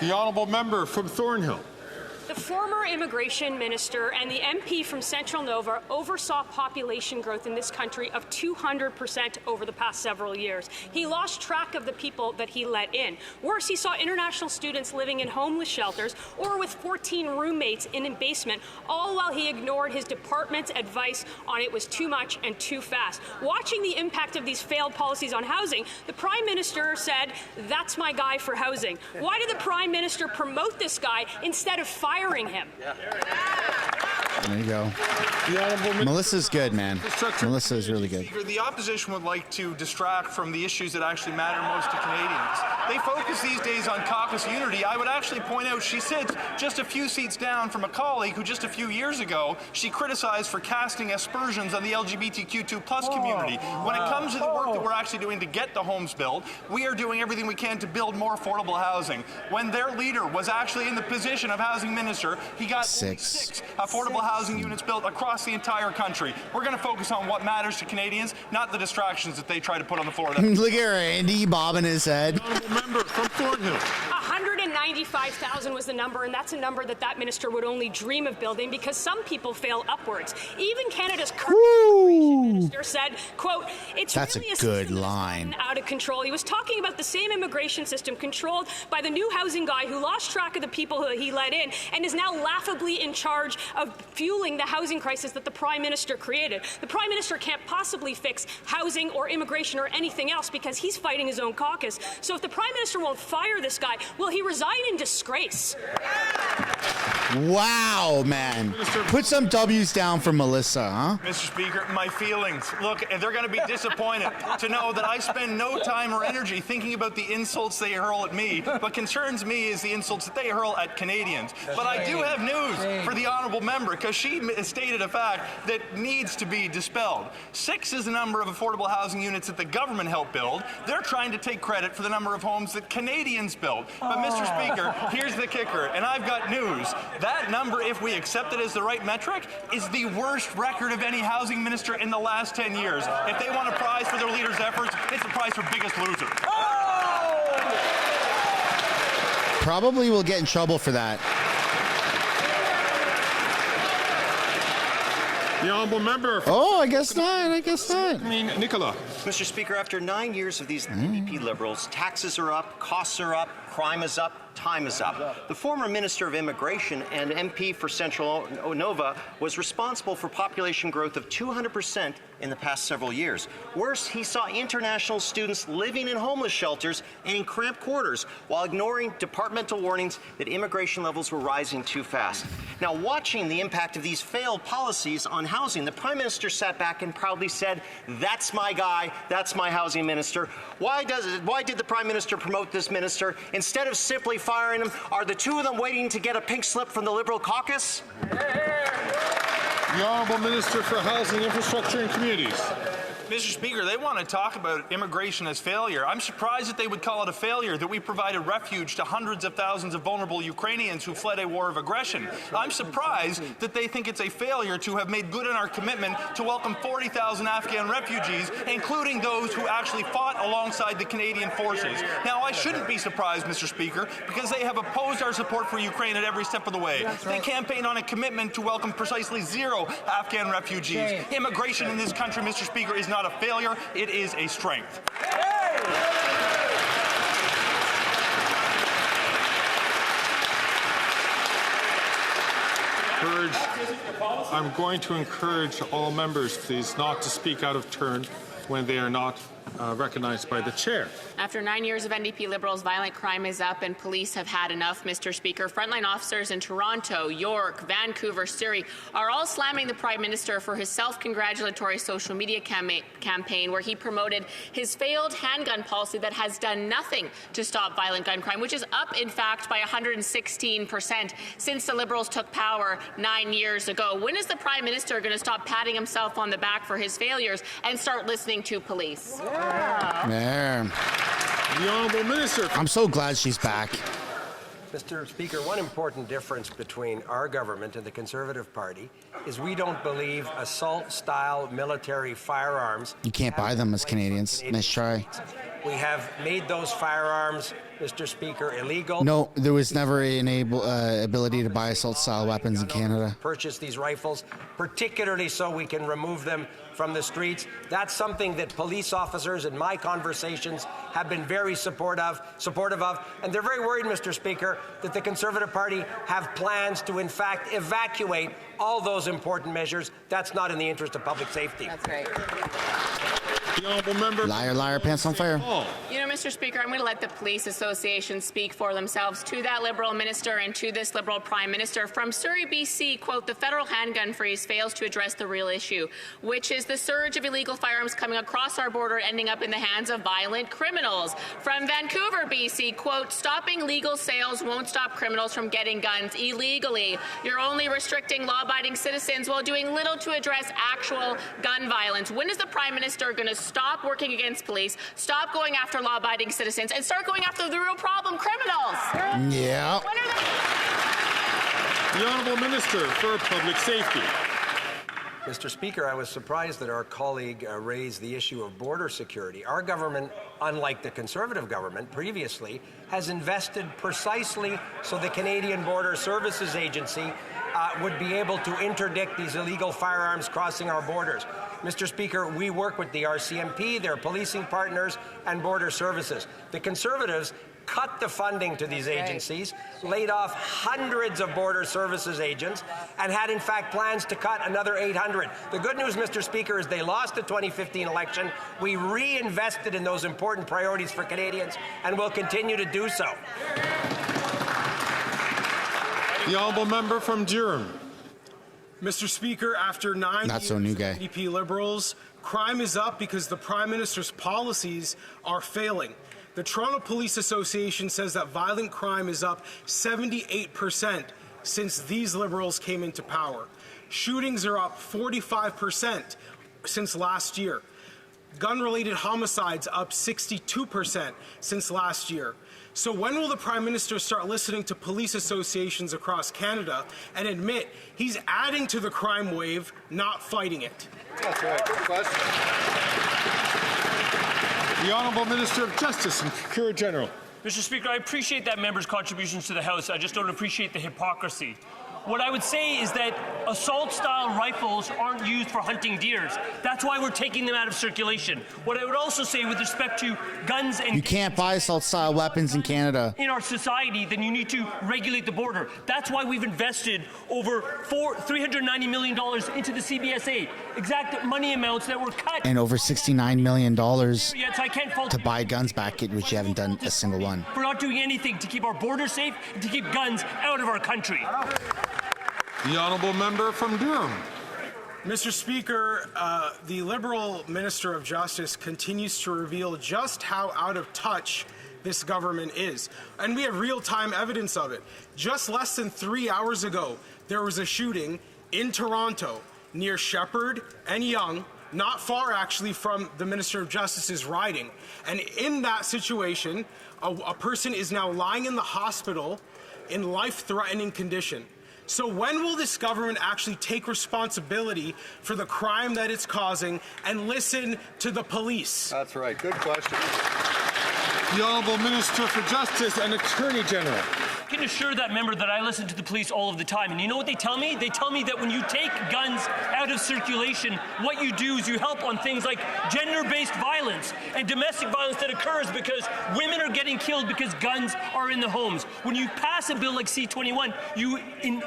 The honourable member from Thornhill. The former immigration minister and the MP from Central Nova oversaw population growth in this country of 200% over the past several years. He lost track of the people that he let in. Worse, he saw international students living in homeless shelters or with 14 roommates in a basement, all while he ignored his department's advice on it was too much and too fast. Watching the impact of these failed policies on housing, the Prime Minister said, "That's my guy for housing." Why did the Prime Minister promote this guy instead of firing him? There you go. Melissa's good, man. Melissa is really good. The opposition would like to distract from the issues that actually matter most to Canadians. They focus these days on caucus unity. I would actually point out she sits just a few seats down from a colleague who just a few years ago she criticized for casting aspersions on the LGBTQ2+ community. When it comes to the work that we're actually doing to get the homes built, we are doing everything we can to build more affordable housing. When their leader was actually in the position of housing minister, he got six affordable housing units built across the entire country. We're going to focus on what matters to Canadians, not the distractions that they try to put on the floor. Look at Randy bobbing his head. Member from Thornhill. 195,000 was the number, and that's a number that minister would only dream of building because some people fail upwards. Even Canada's current immigration minister said, quote, "It's That's really a good line. Out of control." He was talking about the same immigration system controlled by the new housing guy who lost track of the people who he let in and is now laughably in charge of fueling the housing crisis that the Prime Minister created. The Prime Minister can't possibly fix housing or immigration or anything else because he's fighting his own caucus. So if the Prime Minister won't fire this guy, will he resign in disgrace? Wow, man. Put some W's down for Melissa, huh? Mr. Speaker, my feelings. Look, they're going to be disappointed to know that I spend no time or energy thinking about the insults they hurl at me. What concerns me is the insults that they hurl at Canadians. But I do have news for the honourable member because she stated a fact that needs to be dispelled. 6 is the number of affordable housing units that the government helped build. They're trying to take credit for the number of homes that Canadians built. But Mr. Speaker, here's the kicker, and I've got news. That number, if we accept it as the right metric, is the worst record of any housing minister in the last 10 years. If they want a prize for their leader's efforts, it's the prize for biggest loser. Probably will get in trouble for that. The honourable member. Oh, I guess not. I guess not. Nicola. Mr. Speaker, after 9 years of these NDP Liberals, taxes are up, costs are up, crime is up, time is up. The former Minister of Immigration and MP for Central Nova was responsible for population growth of 200% in the past several years. Worse, he saw international students living in homeless shelters and in cramped quarters while ignoring departmental warnings that immigration levels were rising too fast. Now, watching the impact of these failed policies on housing, the Prime Minister sat back and proudly said, "That's my guy, that's my housing minister." Why did the Prime Minister promote this minister? Instead of simply firing him, are the two of them waiting to get a pink slip from the Liberal caucus? The Honourable Minister for Housing, Infrastructure and Communities. Mr. Speaker, they want to talk about immigration as failure. I'm surprised that they would call it a failure, that we provided refuge to hundreds of thousands of vulnerable Ukrainians who fled a war of aggression. I'm surprised that they think it's a failure to have made good on our commitment to welcome 40,000 Afghan refugees, including those who actually fought alongside the Canadian forces. Now, I shouldn't be surprised, Mr. Speaker, because they have opposed our support for Ukraine at every step of the way. They campaigned on a commitment to welcome precisely 0 Afghan refugees. Immigration in this country, Mr. Speaker, is not a failure, it is a strength. I'm going to encourage all members, please, not to speak out of turn when they are not recognized by the chair. After 9 years of NDP Liberals, violent crime is up and police have had enough, Mr. Speaker. Frontline officers in Toronto, York, Vancouver, Surrey are all slamming the Prime Minister for his self-congratulatory social media campaign where he promoted his failed handgun policy that has done nothing to stop violent gun crime, which is up, in fact, by 116% since the Liberals took power 9 years ago. When is the Prime Minister going to stop patting himself on the back for his failures and start listening to police? There. The Honourable Minister. I'm so glad she's back. Mr. Speaker, one important difference between our government and the Conservative Party is we don't believe assault-style military firearms. You can't buy them as Canadians. Nice try. We have made those firearms, Mr. Speaker, illegal. No, there was never an ability to buy assault-style weapons in Canada. Purchase these rifles, particularly so we can remove them from the streets. That's something that police officers in my conversations have been very supportive of, and they're very worried, Mr. Speaker, that the Conservative Party have plans to, in fact, evacuate all those important measures. That's not in the interest of public safety. That's right. The honourable member. Liar, liar, pants on fire. You know, Mr. Speaker, I'm going to let the police association speak for themselves to that Liberal minister and to this Liberal Prime Minister. From Surrey, BC, quote, the federal handgun freeze fails to address the real issue, which is the surge of illegal firearms coming across our border ending up in the hands of violent criminals. From Vancouver, BC, quote, stopping legal sales won't stop criminals from getting guns illegally. You're only restricting law-abiding citizens while doing little to address actual gun violence. When is the Prime Minister going to stop working against police, stop going after law-abiding citizens, and start going after the real problem, criminals? Yeah. When are they? The honourable minister for public safety. Mr. Speaker, I was surprised that our colleague raised the issue of border security. Our government, unlike the Conservative government previously, has invested precisely so the Canadian Border Services Agency would be able to interdict these illegal firearms crossing our borders. Mr. Speaker, we work with the RCMP, their policing partners, and border services. The Conservatives cut the funding to these agencies, laid off hundreds of border services agents, and had in fact plans to cut another 800. The good news, Mr. Speaker, is they lost the 2015 election. We reinvested in those important priorities for Canadians and will continue to do so. The honourable member from Durham. Mr. Speaker, after 9 years of NDP Liberals, crime is up because the Prime Minister's policies are failing. The Toronto Police Association says that violent crime is up 78% since these Liberals came into power. Shootings are up 45% since last year. Gun-related homicides up 62% since last year. So when will the Prime Minister start listening to police associations across Canada and admit he's adding to the crime wave, not fighting it? That's right. Good question. The Honourable Minister of Justice and Procurator General. Mr. Speaker, I appreciate that member's contributions to the House. I just don't appreciate the hypocrisy. What I would say is that assault-style rifles aren't used for hunting deers. That's why we're taking them out of circulation. What I would also say with respect to guns and... You can't buy assault-style weapons in Canada. ...in our society, then you need to regulate the border. That's why we've invested over $390 million into the CBSA. Exact money amounts that were cut. And over $69 million Yes, I can't fault to buy guns back, which you haven't done a single one. We're not doing anything to keep our borders safe and to keep guns out of our country. The honourable member from Durham. Mr. Speaker, the Liberal Minister of Justice continues to reveal just how out of touch this government is. And we have real-time evidence of it. Just less than 3 hours ago, there was a shooting in Toronto near Shepherd and Yonge, not far actually from the Minister of Justice's riding. And in that situation, a person is now lying in the hospital in life-threatening condition. So when will this government actually take responsibility for the crime that it's causing and listen to the police? That's right. Good question. The Honourable Minister for Justice and Attorney General. I can assure that member that I listen to the police all of the time. And you know what they tell me? They tell me that when you take guns out of circulation, what you do is you help on things like gender-based violence and domestic violence that occurs because women are getting killed because guns are in the homes. When you pass a bill like C-21, you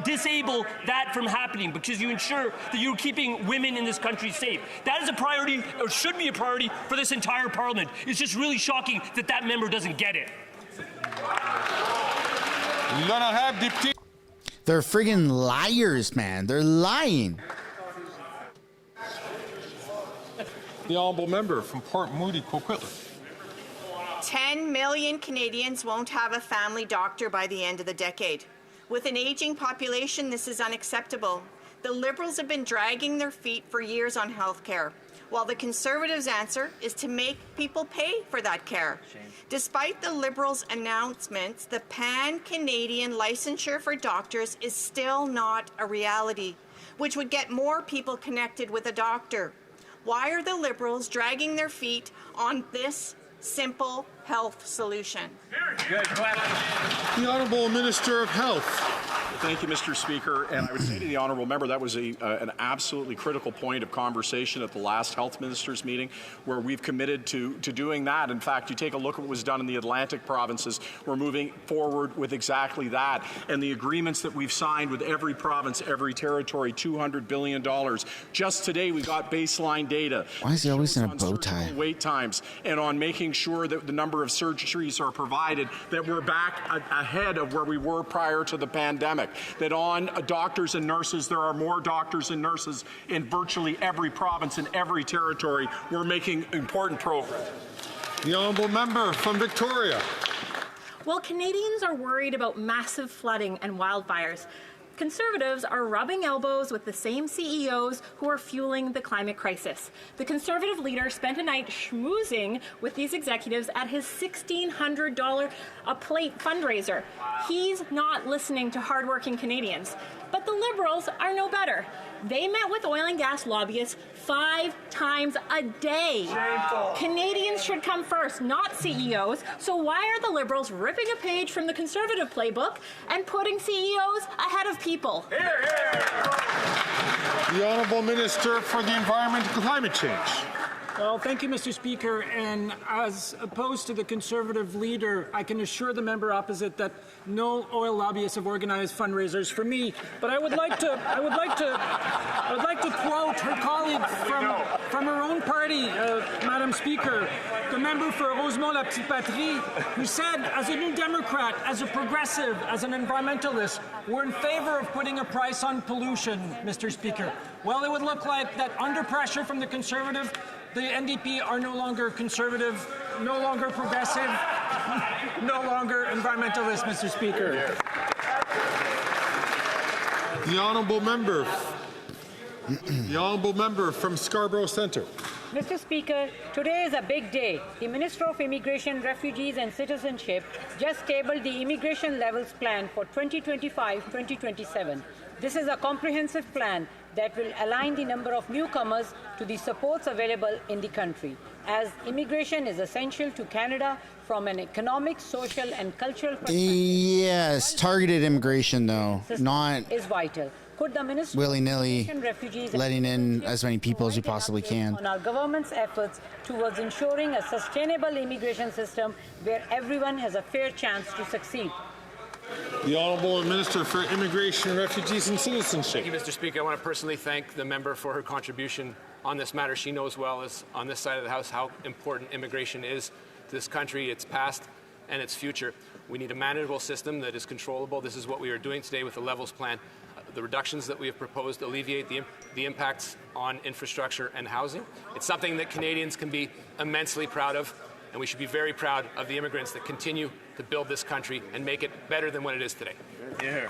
disable that from happening because you ensure that you're keeping women in this country safe. That is a priority, or should be a priority, for this entire parliament. It's just really shocking that that member doesn't get it. They're friggin' liars, man. They're lying. The honourable member from Port Moody, Coquitlam. 10 million Canadians won't have a family doctor by the end of the decade. With an aging population, this is unacceptable. The Liberals have been dragging their feet for years on health care. while the Conservatives' answer is to make people pay for that care. Despite the Liberals' announcements, the pan-Canadian licensure for doctors is still not a reality, which would get more people connected with a doctor. Why are the Liberals dragging their feet on this simple health solution? The Honourable Minister of Health. Thank you, Mr. Speaker. And I would say to the honourable member that was an absolutely critical point of conversation at the last health ministers meeting, where we've committed to doing that. In fact, you take a look at what was done in the Atlantic provinces. We're moving forward with exactly that. And the agreements that we've signed with every province, every territory, $200 billion. Just today, we got baseline data. Why is he always in a bow tie? Wait times, and on making sure that the number of surgeries are provided, that we're back ahead of where we were prior to the pandemic. That on doctors and nurses, there are more doctors and nurses in virtually every province and every territory. We're making important progress. The honourable member from Victoria. While Canadians are worried about massive flooding and wildfires, Conservatives are rubbing elbows with the same CEOs who are fueling the climate crisis. The Conservative leader spent a night schmoozing with these executives at his $1,600 a plate fundraiser. He's not listening to hardworking Canadians. But the Liberals are no better. They met with oil and gas lobbyists 5 times a day. Shameful. Canadians should come first, not CEOs. So why are the Liberals ripping a page from the Conservative playbook and putting CEOs ahead of people? Hear, hear. The Honourable Minister for the Environment and Climate Change. Well, thank you, Mr. Speaker. And as opposed to the Conservative leader, I can assure the member opposite that no oil lobbyists have organized fundraisers for me. But I would like to quote her colleague from her own party, Madam Speaker, the member for Rosemont La Petite Patrie, who said, as a New Democrat, as a progressive, as an environmentalist, we're in favor of putting a price on pollution, Mr. Speaker. Well, it would look like that under pressure from the Conservative, the NDP are no longer conservative, no longer progressive, no longer environmentalist, Mr. Speaker. The honourable member from Scarborough Centre. Mr. Speaker, today is a big day. The Minister of Immigration, Refugees and Citizenship just tabled the immigration levels plan for 2025-2027. This is a comprehensive plan that will align the number of newcomers to the supports available in the country, as immigration is essential to Canada from an economic, social and cultural perspective. Yes, targeted immigration though, not is vital. Could the Minister willy-nilly letting in as many people as we possibly can. On our government's efforts towards ensuring a sustainable immigration system where everyone has a fair chance to succeed. The Honourable Minister for Immigration, Refugees and Citizenship. Thank you, Mr. Speaker. I want to personally thank the member for her contribution on this matter. She knows well as on this side of the House how important immigration is to this country, its past and its future. We need a manageable system that is controllable. This is what we are doing today with the Levels Plan. The reductions that we have proposed alleviate the impacts on infrastructure and housing. It's something that Canadians can be immensely proud of, and we should be very proud of the immigrants that continue to build this country and make it better than what it is today. Yeah.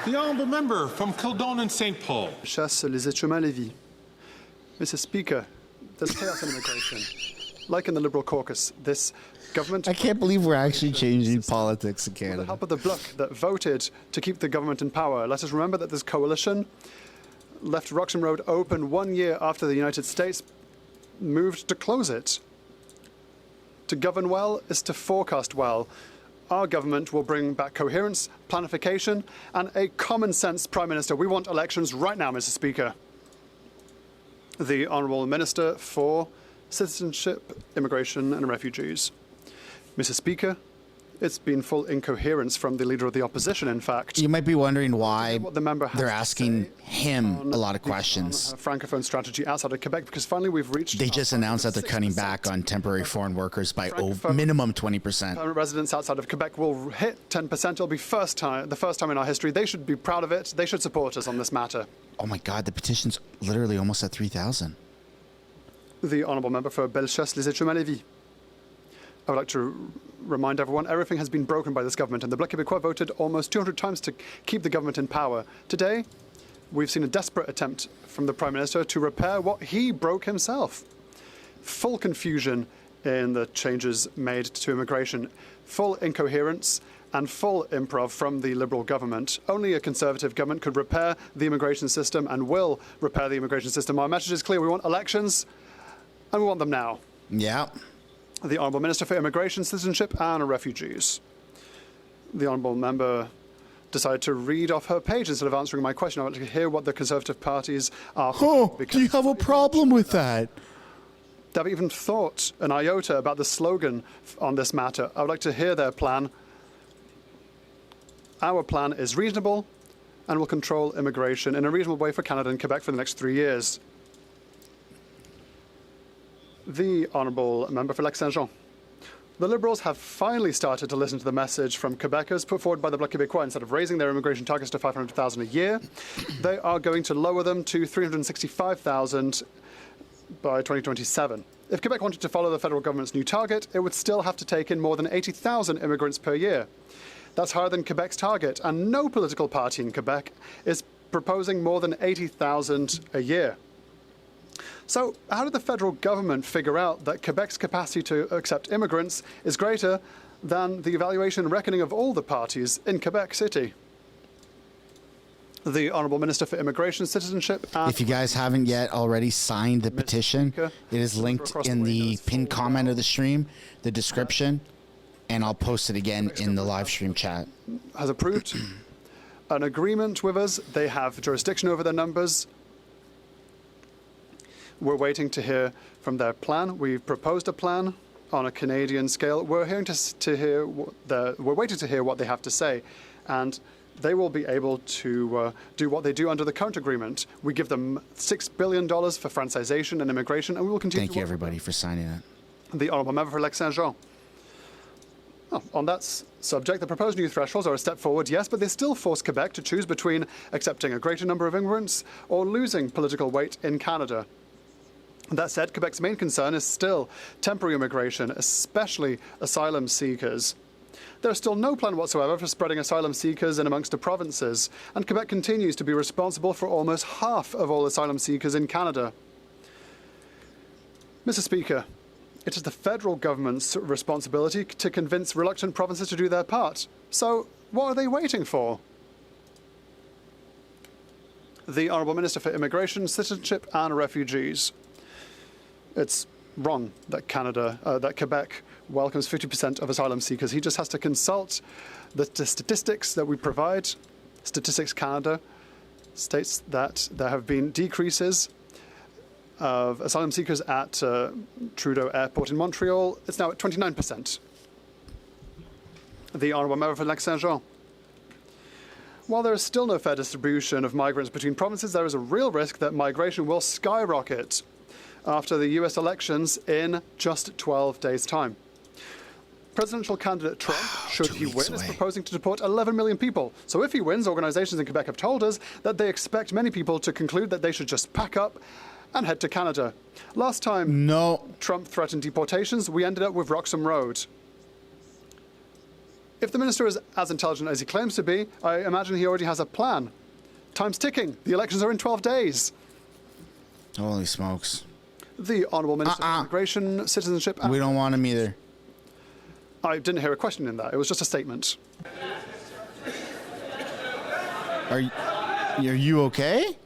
The honourable member from Kildone and St. Paul. Chasse les êtres humains Lévis. Mr. Speaker, there's chaos in immigration. Like in the Liberal caucus, this government... I can't believe we're actually changing politics in Canada. With the help of the Bloc that voted to keep the government in power, let us remember that this coalition left Roxham Road open 1 year after the United States moved to close it. To govern well is to forecast well. Our government will bring back coherence, planification, and a common-sense Prime Minister. We want elections right now, Mr. Speaker. The Honourable Minister for Citizenship, Immigration and Refugees. Mr. Speaker, it's been full incoherence from the Leader of the Opposition, in fact. You might be wondering why they're asking him a lot of questions. Francophone strategy outside of Quebec, because finally we've reached... They just announced that they're cutting back on temporary foreign workers by minimum 20%. Permanent residents outside of Quebec will hit 10%. It'll be the first time in our history. They should be proud of it. They should support us on this matter. Oh my God, the petition's literally almost at 3,000. The Honourable Member for Bellechasse, les êtres humains Lévis. I would like to remind everyone, everything has been broken by this government, and the Bloc Québécois voted almost 200 times to keep the government in power. Today, we've seen a desperate attempt from the Prime Minister to repair what he broke himself. Full confusion in the changes made to immigration, full incoherence and full improv from the Liberal government. Only a Conservative government could repair the immigration system and will repair the immigration system. Our message is clear. We want elections, and we want them now. Yeah. The Honourable Minister for Immigration, Citizenship and Refugees. The Honourable Member decided to read off her page instead of answering my question. I want to hear what the Conservative parties are. Oh, do you have a problem with that? They haven't even thought an iota about the slogan on this matter. I would like to hear their plan. Our plan is reasonable and will control immigration in a reasonable way for Canada and Quebec for the next 3 years. The Honourable Member for Lac-Saint-Jean. The Liberals have finally started to listen to the message from Quebecers put forward by the Bloc Québécois. Instead of raising their immigration targets to 500,000 a year, they are going to lower them to 365,000 by 2027. If Quebec wanted to follow the federal government's new target, it would still have to take in more than 80,000 immigrants per year. That's higher than Quebec's target, and no political party in Quebec is proposing more than 80,000 a year. So how did the federal government figure out that Quebec's capacity to accept immigrants is greater than the evaluation and reckoning of all the parties in Quebec City? The Honourable Minister for Immigration, Citizenship and... If you guys haven't yet already signed the petition, it is linked in the pinned comment of the stream, the description, and I'll post it again in the live stream chat. Has approved an agreement with us. They have jurisdiction over their numbers. We're waiting to hear from their plan. We've proposed a plan on a Canadian scale. We're waiting to hear what they have to say, and they will be able to do what they do under the current agreement. We give them $6 billion for francization and immigration, and we will continue. Thank you, everybody, for signing that. The Honourable Member for Lac-Saint-Jean. On that subject, the proposed new thresholds are a step forward, yes, but they still force Quebec to choose between accepting a greater number of immigrants or losing political weight in Canada. That said, Quebec's main concern is still temporary immigration, especially asylum seekers. There is still no plan whatsoever for spreading asylum seekers in amongst the provinces, and Quebec continues to be responsible for almost half of all asylum seekers in Canada. Mr. Speaker, it is the federal government's responsibility to convince reluctant provinces to do their part. So, what are they waiting for? The Honourable Minister for Immigration, Citizenship and Refugees. It's wrong that Quebec welcomes 50% of asylum seekers. He just has to consult the statistics that we provide. Statistics Canada states that there have been decreases of asylum seekers at Trudeau Airport in Montreal. It's now at 29%. The Honourable Member for Lac-Saint-Jean. While there is still no fair distribution of migrants between provinces, there is a real risk that migration will skyrocket after the US elections in just 12 days' time. Presidential candidate Trump, should he win, is proposing to deport 11 million people. So if he wins, organizations in Quebec have told us that they expect many people to conclude that they should just pack up and head to Canada. Last time Trump threatened deportations, we ended up with Roxham Road. If the minister is as intelligent as he claims to be, I imagine he already has a plan. Time's ticking. The elections are in 12 days. Holy smokes. The Honourable Minister for Immigration, Citizenship... We don't want him either. I didn't hear a question in that. It was just a statement. Are you okay?